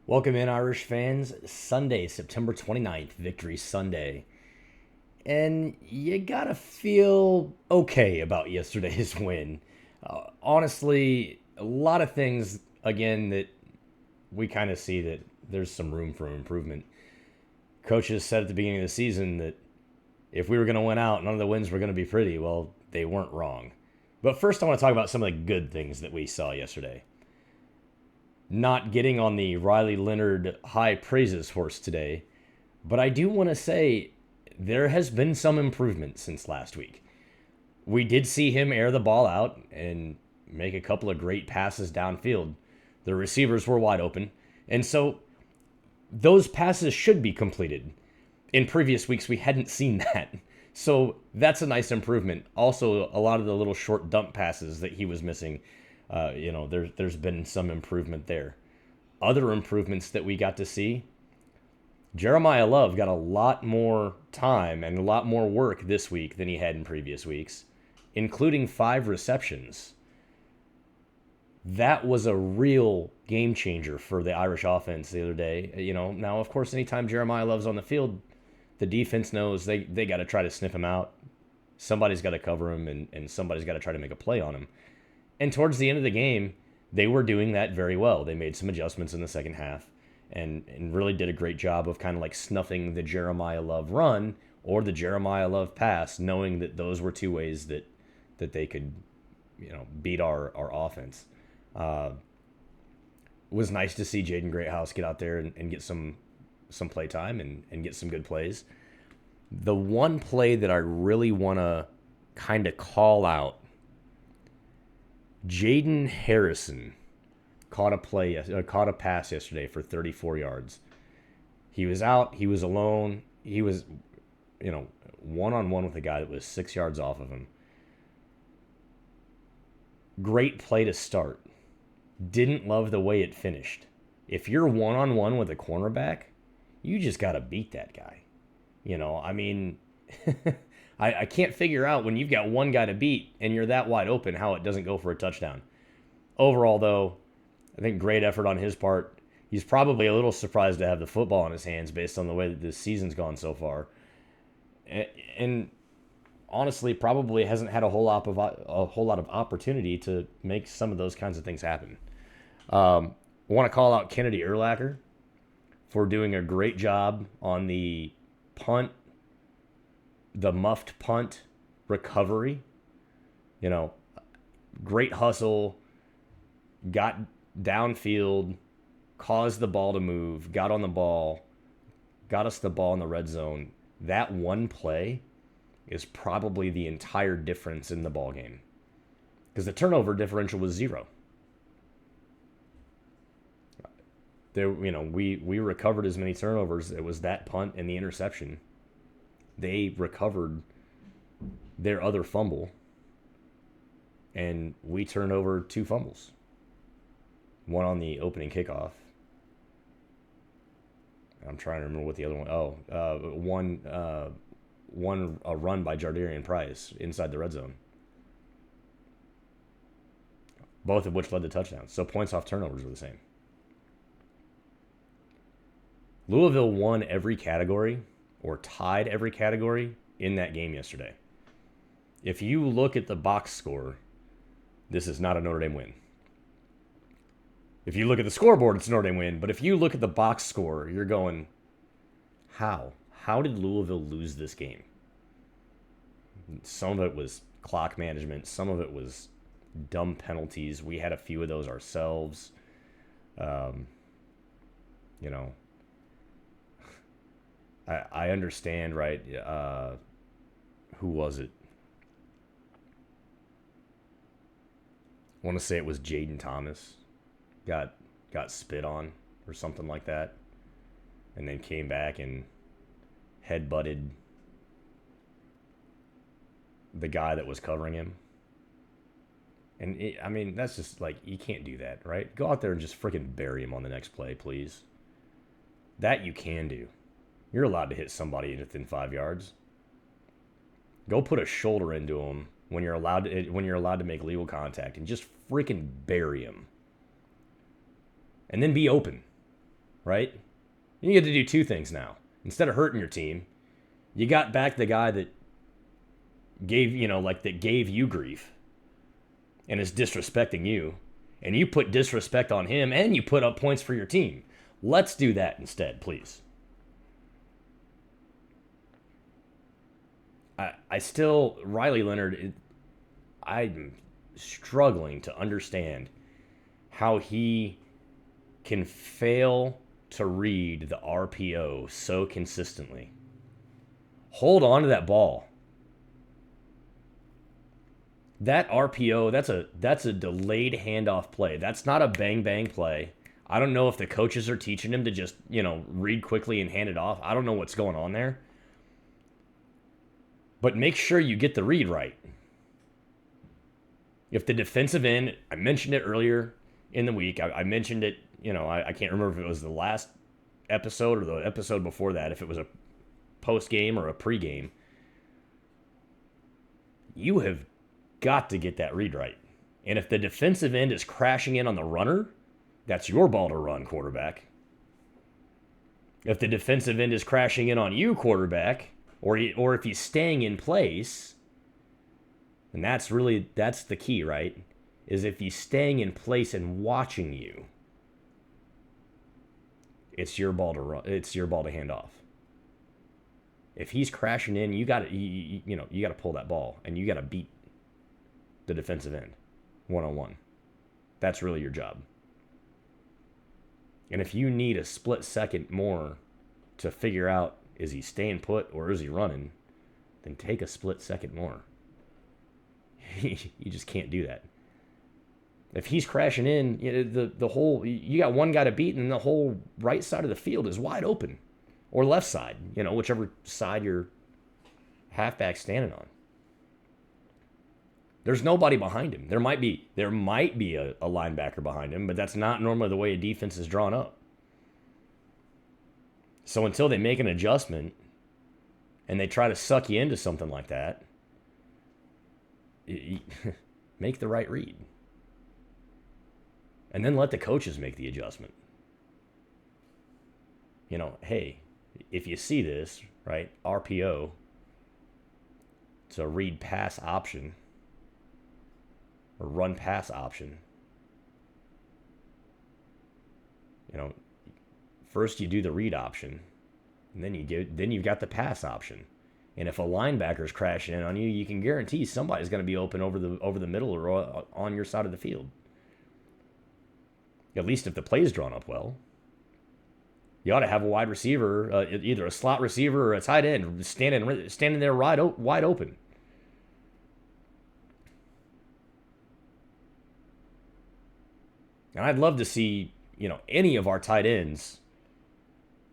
Welcome in, Irish fans. Sunday, September 29th, Victory Sunday. And you gotta feel okay about yesterday's win. Honestly, a lot of things, again, that we kind of see that there's some room for improvement. Coaches said at the beginning of the season that if we were going to win out, none of the wins were going to be pretty. Well, they weren't wrong. But first, I want to talk about some of the good things that we saw yesterday. Not getting on the Riley Leonard high praises horse today, but I do want to say there has been some improvement since last week. We did see him air the ball out and make a couple of great passes downfield. The receivers were wide open, and so those passes should be completed. In previous weeks, we hadn't seen that. So that's a nice improvement. Also, a lot of the little short dump passes that he was missing, there's been some improvement there. Other improvements that we got to see, Jeremiah Love got a lot more time and a lot more work this week than he had in previous weeks, including 5 receptions. That was a real game changer for the Irish offense the other day. Now, of course, anytime Jeremiah Love's on the field, the defense knows they got to try to sniff him out. Somebody's got to cover him, and somebody's got to try to make a play on him. And towards the end of the game, they were doing that very well. They made some adjustments in the second half and really did a great job of kind of like snuffing the Jeremiah Love run or the Jeremiah Love pass, knowing that those were two ways that they could, beat our offense. It was nice to see Jaden Greathouse get out there and get some play time and get some good plays. The one play that I really want to kind of call out, Jaden Harrison caught a pass yesterday for 34 yards. He was out. He was alone. He was, one-on-one with a guy that was 6 yards off of him. Great play to start. Didn't love the way it finished. If you're one-on-one with a cornerback, you just got to beat that guy. I can't figure out when you've got one guy to beat and you're that wide open how it doesn't go for a touchdown. Overall, though, I think great effort on his part. He's probably a little surprised to have the football in his hands based on the way that this season's gone so far. And honestly, probably hasn't had a whole lot of opportunity to make some of those kinds of things happen. I want to call out Kennedy Urlacher for doing a great job on the muffed punt recovery. Great hustle, got downfield, caused the ball to move, got on the ball, got us the ball in the red zone. That one play is probably the entire difference in the ball game, because the turnover differential was 0. There, we recovered as many turnovers. It was that punt and the interception. They recovered their other fumble, and we turned over 2 fumbles. One on the opening kickoff. I'm trying to remember what the other one. One a run by Jardarian Price inside the red zone. Both of which led to touchdowns. So points off turnovers were the same. Louisville won every category or tied every category in that game yesterday. If you look at the box score, this is not a Notre Dame win. If you look at the scoreboard, it's a Notre Dame win. But if you look at the box score, you're going, how? How did Louisville lose this game? Some of it was clock management. Some of it was dumb penalties. We had a few of those ourselves. I understand, right? Who was it? I want to say it was Jaden Thomas. Got spit on or something like that, and then came back and headbutted the guy that was covering him. And that's just like, you can't do that, right? Go out there and just freaking bury him on the next play, please. That you can do. You're allowed to hit somebody within 5 yards. Go put a shoulder into him when you're allowed to make legal contact, and just freaking bury him. And then be open. right? You get to do two things now. Instead of hurting your team, you got back the guy that gave you grief and is disrespecting you, and you put disrespect on him and you put up points for your team. Let's do that instead, please. I still, Riley Leonard, I'm struggling to understand how he can fail to read the RPO so consistently. Hold on to that ball. That RPO, that's a delayed handoff play. That's not a bang bang play. I don't know if the coaches are teaching him to just, read quickly and hand it off. I don't know what's going on there. But make sure you get the read right. If the defensive end, I mentioned it earlier in the week. I mentioned it, I can't remember if it was the last episode or the episode before that, if it was a post game or a pre-game. You have got to get that read right. And if the defensive end is crashing in on the runner, that's your ball to run, quarterback. If the defensive end is crashing in on you, quarterback, or if he's staying in place, and that's the key, right? Is if he's staying in place and watching you, it's your ball to run. It's your ball to hand off. If he's crashing in, you got to pull that ball and you got to beat the defensive end one-on-one. That's really your job. And if you need a split second more to figure out, is he staying put or is he running, then take a split second more. You just can't do that. If he's crashing in, you got one guy to beat and the whole right side of the field is wide open. Or left side, whichever side your halfback's standing on. There's nobody behind him. There might be a linebacker behind him, but that's not normally the way a defense is drawn up. So until they make an adjustment and they try to suck you into something like that, make the right read. And then let the coaches make the adjustment. Hey, if you see this, right, RPO, it's a read pass option or run pass option. First you do the read option, and then you've got the pass option. And if a linebacker's crashing in on you, you can guarantee somebody's going to be open over the middle or on your side of the field. At least if the play's drawn up well. You ought to have a wide receiver, either a slot receiver or a tight end, standing there wide open. And I'd love to see, any of our tight ends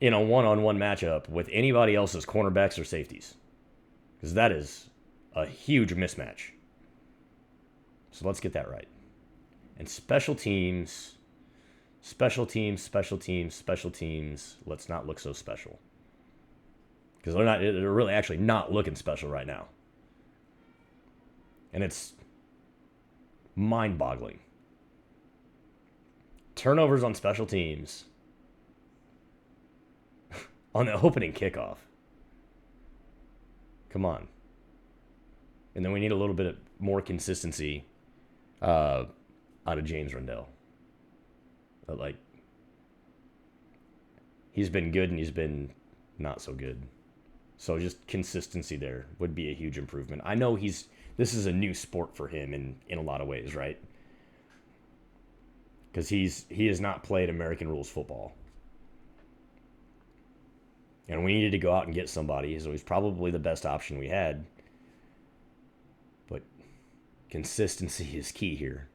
in a one-on-one matchup with anybody else's cornerbacks or safeties. Because that is a huge mismatch. So let's get that right. And special teams, let's not look so special. Because they're really actually not looking special right now. And it's mind-boggling. Turnovers on special teams on the opening kickoff. Come on. And then we need a little bit more consistency out of James Rendell. But he's been good and he's been not so good. So just consistency there would be a huge improvement. I know this is a new sport for him in a lot of ways, right? Because he has not played American rules football. And we needed to go out and get somebody, so he's probably the best option we had. But consistency is key here.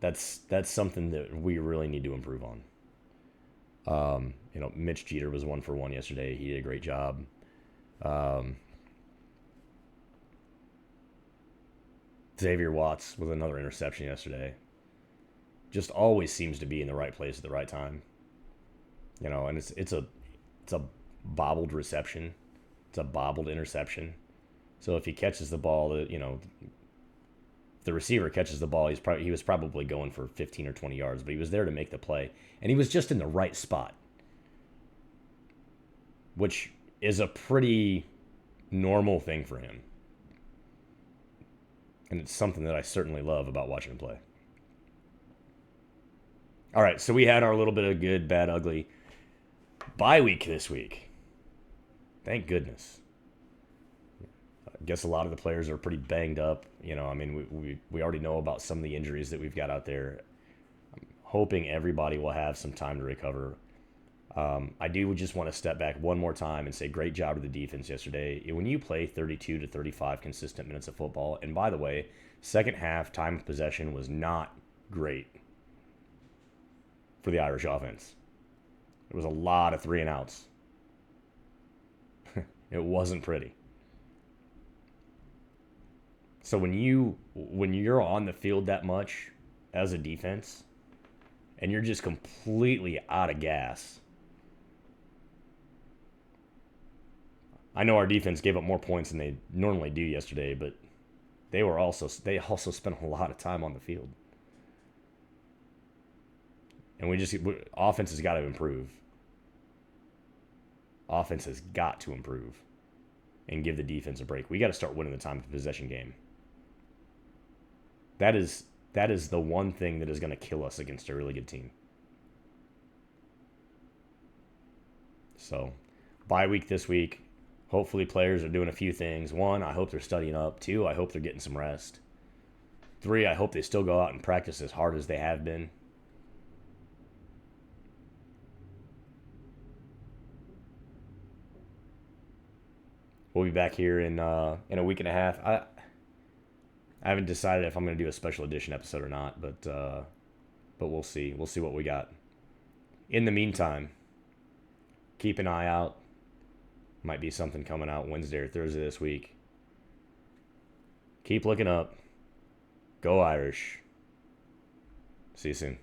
That's something that we really need to improve on. Mitch Jeter was 1 for 1 yesterday. He did a great job. Xavier Watts with another interception yesterday. Just always seems to be in the right place at the right time. And it's a bobbled reception. It's a bobbled interception. So if he catches the ball, the receiver catches the ball, he was probably going for 15 or 20 yards, but he was there to make the play, and he was just in the right spot, which is a pretty normal thing for him. And it's something that I certainly love about watching him play. All right, so we had our little bit of good, bad, ugly bye week this week. Thank goodness. I guess a lot of the players are pretty banged up. I mean, we already know about some of the injuries that we've got out there. I'm hoping everybody will have some time to recover. I do just want to step back one more time and say great job to the defense yesterday. When you play 32 to 35 consistent minutes of football, and by the way, second half time of possession was not great for the Irish offense. It was a lot of 3 and outs. It wasn't pretty. So when you're on the field that much as a defense and you're just completely out of gas. I know our defense gave up more points than they normally do yesterday, but they also spent a lot of time on the field. And offense has got to improve. Offense has got to improve and give the defense a break. We got to start winning the time of possession game. That is the one thing that is going to kill us against a really good team. So, bye week this week. Hopefully players are doing a few things. 1, I hope they're studying up. 2, I hope they're getting some rest. 3, I hope they still go out and practice as hard as they have been. We'll be back here in a week and a half. I haven't decided if I'm going to do a special edition episode or not, but we'll see. We'll see what we got. In the meantime, keep an eye out. Might be something coming out Wednesday or Thursday this week. Keep looking up. Go Irish. See you soon.